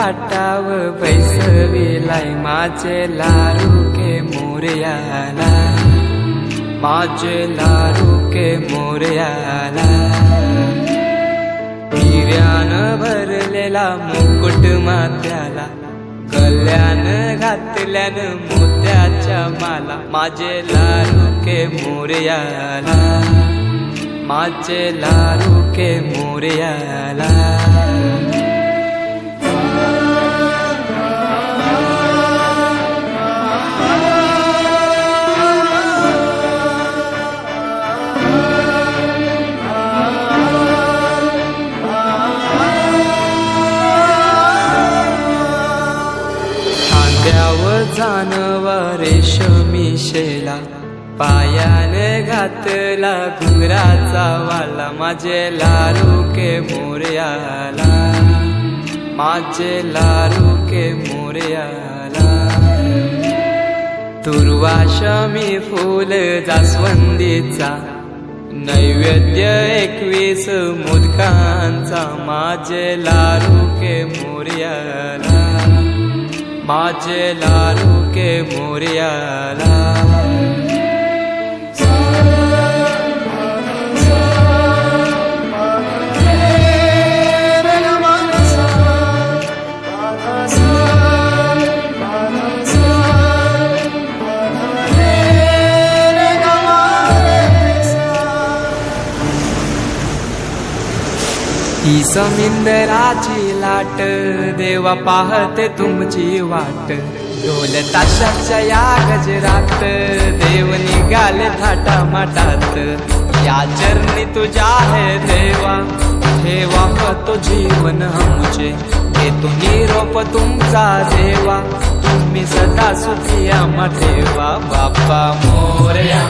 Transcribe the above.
घाटाव बैसविलाय माझे लाडूके मोरयाला, माझे लाडूके मोरयाला। हिऱ्यानं भरलेला मुकुट माथ्याला, गल्यानं घातल्यानं मोत्याच्या माला, माझे लाडूके मोरयाला, माझे लाडूके मोरयाला। जानवा रेशमी शेला, पायाने घातला घुंगराचा वाला, माझे लाडूके मोरयाला, माझे लाडूके मोरयाला। तुर्वाशमी फूल जास्वंदीचा, नैवेद्य 21 मोदकांचा, माझे लाडूके मोरयाला, माझे लाडूके मोरयाला। ही समिंदराची लाट, देवा पाहते तुमची वाट, ढोल ताशाच्या या गजरात, देव निघाले थाटामाटात। या चरणी तुझ्या है देवा, ठेवा तो जीवन आमचे, घेतो निरोप तुमचा देवा, तुम्ही सदा सुखी आम्हा ठेवा। बाप्पा मोरया।